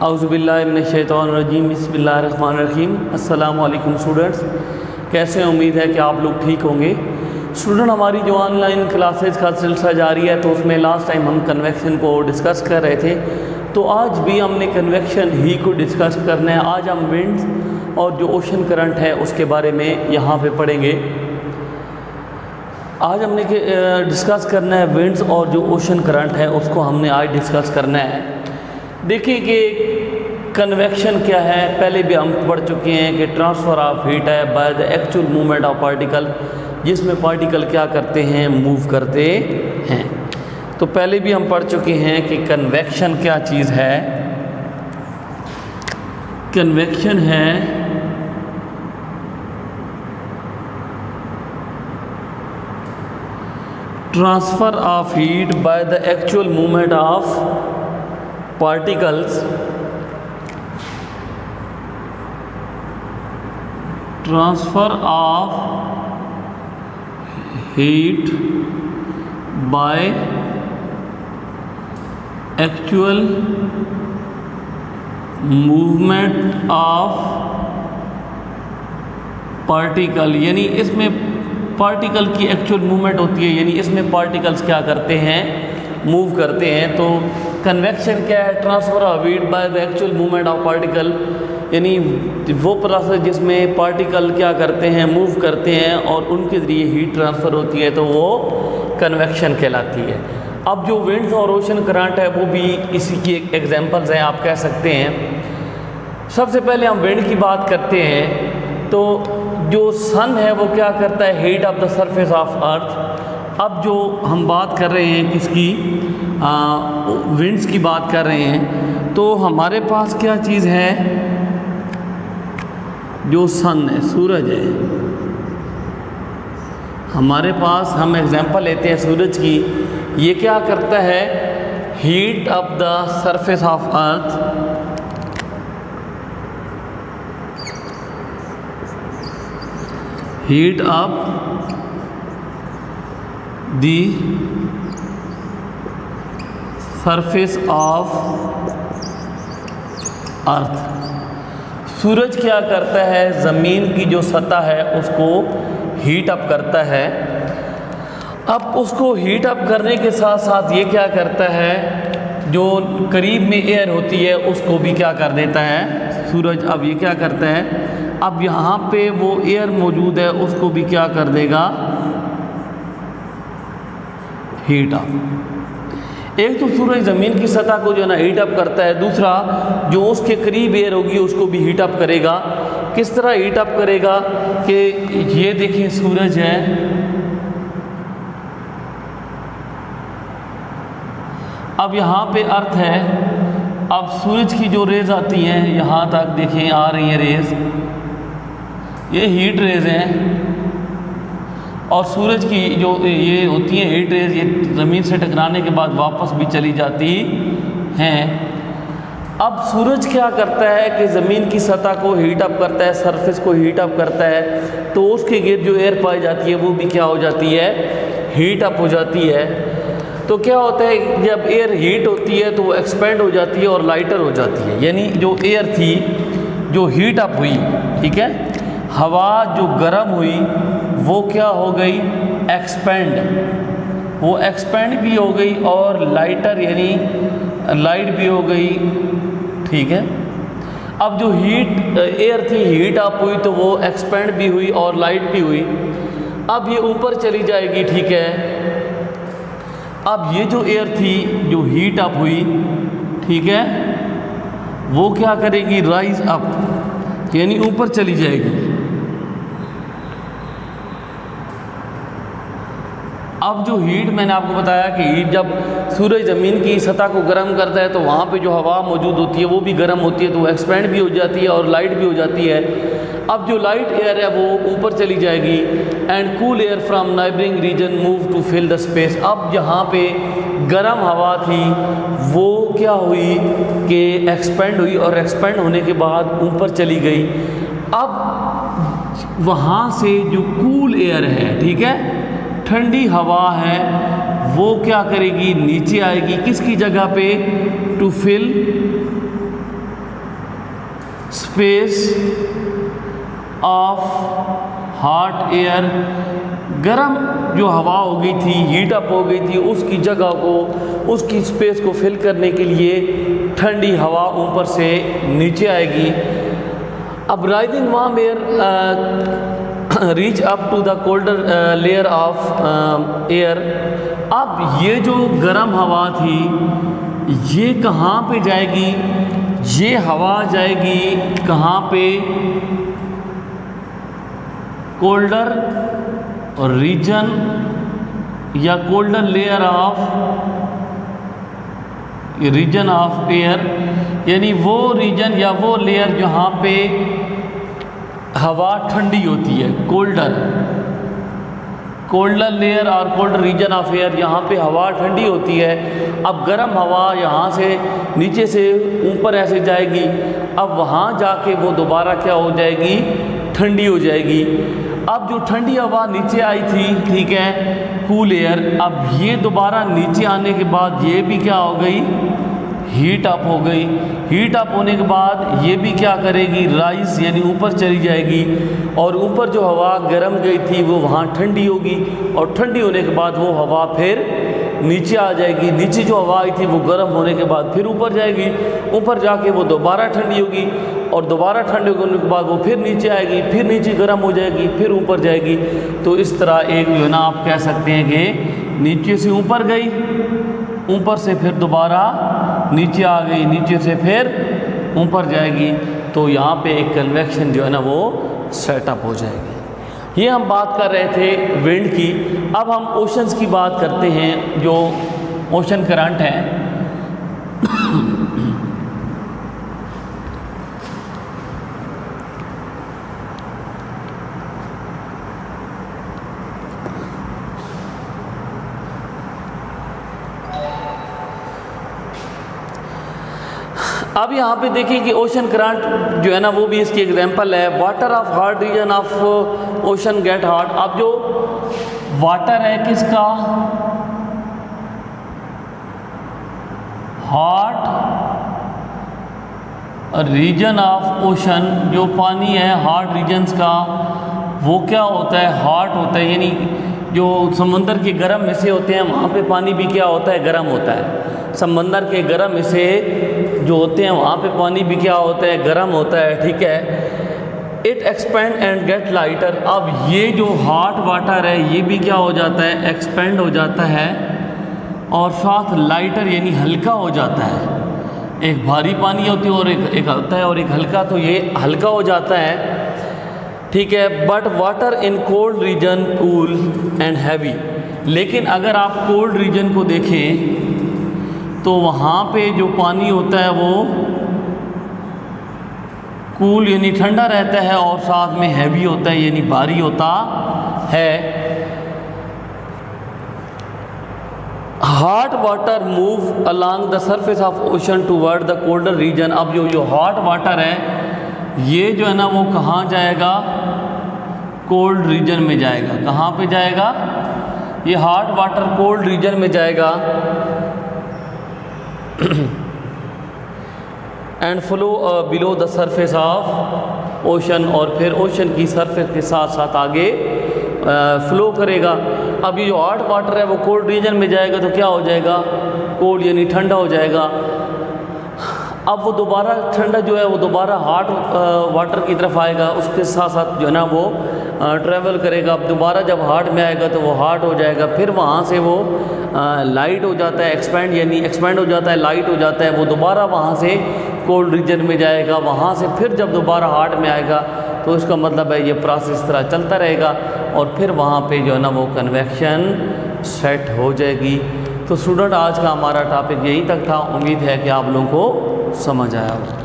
औज़ुबिल्लाहि मिनश्शैतानिर्रजीम बिस्मिल्लाहिर्रहमानिर्रहीम। अस्सलामु अलैकुम स्टूडेंट्स, कैसे हैं? उम्मीद है कि आप लोग ठीक होंगे। स्टूडेंट, हमारी जो ऑनलाइन क्लासेस का सिलसिला जारी है, तो उसमें लास्ट टाइम हम कन्वेक्शन को डिस्कस कर रहे थे, तो आज भी हमने कन्वेक्शन ही को डिस्कस करना है। आज हम विंड्स और जो ओशन करंट है उसके बारे में यहाँ पे पढ़ेंगे। आज हमने डिस्कस करना है विंड्स और जो ओशन करंट है उसको हमने आज डिस्कस करना है। देखिए कि कन्वेक्शन क्या है, पहले भी हम पढ़ चुके हैं कि ट्रांसफ़र ऑफ हीट है by the actual movement of particle, जिसमें पार्टिकल क्या करते हैं, मूव करते हैं। तो पहले भी हम पढ़ चुके हैं कि कन्वेक्शन क्या चीज़ है। कन्वेक्शन है transfer of heat by the actual movement of particles, transfer of heat by actual movement of particle, यानी इसमें पार्टिकल की एक्चुअल मूवमेंट होती है, यानी इसमें पार्टिकल्स क्या करते हैं, मूव करते हैं। तो कन्वेक्शन क्या है? Transfer of heat by the actual movement of particle, यानी वो प्रोसेस जिसमें पार्टिकल क्या करते हैं, मूव करते हैं और उनके ज़रिए हीट ट्रांसफ़र होती है, तो वो कन्वेक्शन कहलाती है। अब जो विंड्स और ओशन करंट है वो भी इसी की एग्जांपल्स हैं, आप कह सकते हैं। सबसे पहले हम विंड की बात करते हैं, तो जो सन है वो क्या करता है, heat of the surface of अर्थ। अब जो हम बात कर रहे हैं किसकी, विंड्स की बात कर रहे हैं, तो हमारे पास क्या चीज़ है, जो सन है, सूरज है हमारे पास। हम एग्जांपल लेते हैं सूरज की। ये क्या करता है, heat of the surface of earth, heat of the surface of earth. सूरज क्या करता है, ज़मीन की जो सतह है उसको हीट अप करता है। अब उसको हीट अप करने के साथ साथ ये क्या करता है, जो करीब में एयर होती है उसको भी क्या कर देता है सूरज। अब ये क्या करता है, अब यहाँ पे वो एयर मौजूद है उसको भी क्या कर देगा, हीट अप। एक तो सूरज ज़मीन की सतह को जो है ना हीट अप करता है, दूसरा जो उसके करीब एयर होगी उसको भी हीट अप करेगा। किस तरह हीट अप करेगा कि ये देखिए सूरज है, अब यहाँ पे अर्थ है, अब सूरज की जो रेज आती हैं यहाँ तक, देखिए आ रही है रेज, ये हीट रेज हैं, और सूरज की जो ये होती हैं हीट रेज, ये ज़मीन से टकराने के बाद वापस भी चली जाती हैं। अब सूरज क्या करता है कि ज़मीन की सतह को हीट अप करता है, सरफेस को हीट अप करता है, तो उसके गिर्द जो एयर पाई जाती है वो भी क्या हो जाती है, हीट अप हो जाती है। तो क्या होता है, जब एयर हीट होती है तो वो एक्सपेंड हो जाती है और लाइटर हो जाती है, यानी जो एयर थी जो हीट अप हुई, ठीक है, हवा जो गर्म हुई वो क्या हो गई, एक्सपेंड, वो एक्सपेंड भी हो गई और लाइटर यानी लाइट भी हो गई, ठीक है। अब जो हीट एयर थी हीट अप हुई तो वो एक्सपेंड भी हुई और लाइट भी हुई। अब ये ऊपर चली जाएगी, ठीक है। अब ये जो एयर थी जो हीट अप हुई, ठीक है, वो क्या करेगी, राइज अप, यानी ऊपर चली जाएगी। अब जो हीट, मैंने आपको बताया कि हीट जब सूरज ज़मीन की सतह को गर्म करता है तो वहाँ पे जो हवा मौजूद होती है वो भी गर्म होती है, तो वो एक्सपेंड भी हो जाती है और लाइट भी हो जाती है। अब जो लाइट एयर है वो ऊपर चली जाएगी, and cool air from neighbouring region move to fill the space. अब जहाँ पे गर्म हवा थी वो क्या हुई कि एक्सपेंड हुई, और एक्सपेंड होने के बाद ऊपर चली गई। अब वहाँ से जो कूल एयर है, ठीक है, ठंडी हवा है, वो क्या करेगी, नीचे आएगी किसकी जगह पे, to fill space of hot air, गर्म जो हवा हो गई थी, हीट अप हो गई थी, उसकी जगह को, उसकी स्पेस को फिल करने के लिए ठंडी हवा ऊपर से नीचे आएगी। अब rising warm air reach up to the colder layer of air. अब ये जो गर्म हवा थी ये कहाँ पे जाएगी, ये हवा जाएगी कहाँ पे, कोल्डर रीजन या colder layer of region of air, यानी वो रीजन या वो लेयर जहाँ पे हवा ठंडी होती है, कोल्डर लेयर और कोल्डर रीजन ऑफ एयर, यहाँ पे हवा ठंडी होती है। अब गर्म हवा यहाँ से नीचे से ऊपर ऐसे जाएगी, अब वहाँ जाके वो दोबारा क्या हो जाएगी, ठंडी हो जाएगी। अब जो ठंडी हवा नीचे आई थी, ठीक है, कूल एयर, अब ये दोबारा नीचे आने के बाद ये भी क्या हो गई, हीट अप हो गई। हीट अप होने के बाद ये भी क्या करेगी, राइज यानी ऊपर चली जाएगी, और ऊपर जो हवा गर्म गई थी वो वहाँ ठंडी होगी, और ठंडी होने के बाद वो हवा फिर नीचे आ जाएगी। नीचे जो हवा आई थी वो गर्म होने के बाद फिर ऊपर जाएगी, ऊपर जाके वो दोबारा ठंडी होगी, और दोबारा ठंडे होने के बाद वो फिर नीचे आएगी, फिर नीचे गर्म हो जाएगी, फिर ऊपर जाएगी। तो इस तरह एक जो है ना आप कह सकते हैं कि नीचे से ऊपर गई, ऊपर से फिर दोबारा नीचे आ गई, नीचे से फिर ऊपर जाएगी। तो यहाँ पे एक कन्वेक्शन जो है ना वो सेटअप हो जाएगी। ये हम बात कर रहे थे विंड की। अब हम ओशंस की बात करते हैं, जो ओशन करंट है। अब यहाँ पे देखिए कि ओशन करंट जो है ना वो भी इसकी एग्जांपल है। Water of hot reason of ocean get hot. अब जो वाटर है किसका, हॉट रीजन ऑफ ओशन, जो पानी है हॉट रीजन्स का, वो क्या होता है, हॉट होता है। यानी जो समंदर के गर्म हिस्से होते हैं वहाँ पे पानी भी क्या होता है, गर्म होता है। समंदर के गर्म हिस्से जो होते हैं वहाँ पे पानी भी क्या होता है, गर्म होता है, ठीक है। It expand and get lighter. अब ये जो हॉट वाटर है ये भी क्या हो जाता है, एक्सपेंड हो जाता है, और साथ लाइटर यानी हल्का हो जाता है। एक भारी पानी होती है और एक होता है और एक हल्का, तो ये हल्का हो जाता है, ठीक है। But water in cold region cool and heavy. लेकिन अगर आप कोल्ड रीजन को देखें तो वहाँ पे जो पानी होता है वो कूल यानी ठंडा रहता है, और साथ में हैवी होता है यानी भारी होता है। Hot water move along the surface of ocean toward the colder region. अब जो हॉट वाटर है ये जो है ना वो कहाँ जाएगा, कोल्ड रीजन में जाएगा। कहाँ पे जाएगा, ये हॉट वाटर कोल्ड रीजन में जाएगा। And flow below the surface of ocean, और फिर ओशन की सरफेस के साथ साथ आगे फ्लो करेगा। अब ये जो हॉट वाटर है वो कोल्ड रीजन में जाएगा तो क्या हो जाएगा, कोल्ड यानी ठंडा हो जाएगा। अब वो दोबारा ठंडा जो है वो दोबारा हॉट वाटर की तरफ आएगा, उसके साथ साथ जो है ना वो ट्रैवल करेगा। अब दोबारा जब हॉट में आएगा तो वो हॉट हो जाएगा, फिर वहाँ से वो लाइट हो जाता है, एक्सपेंड यानी एक्सपेंड हो जाता है, लाइट हो जाता है। वो दोबारा वहाँ से कोल्ड रीजन में जाएगा, वहाँ से फिर जब दोबारा हॉट में आएगा तो इसका मतलब है ये प्रोसेस इस तरह चलता रहेगा, और फिर वहाँ पे जो है ना वो कन्वेक्शन सेट हो जाएगी। तो स्टूडेंट आज का हमारा टॉपिक यहीं तक था। उम्मीद है कि आप लोगों को समझ आया हो।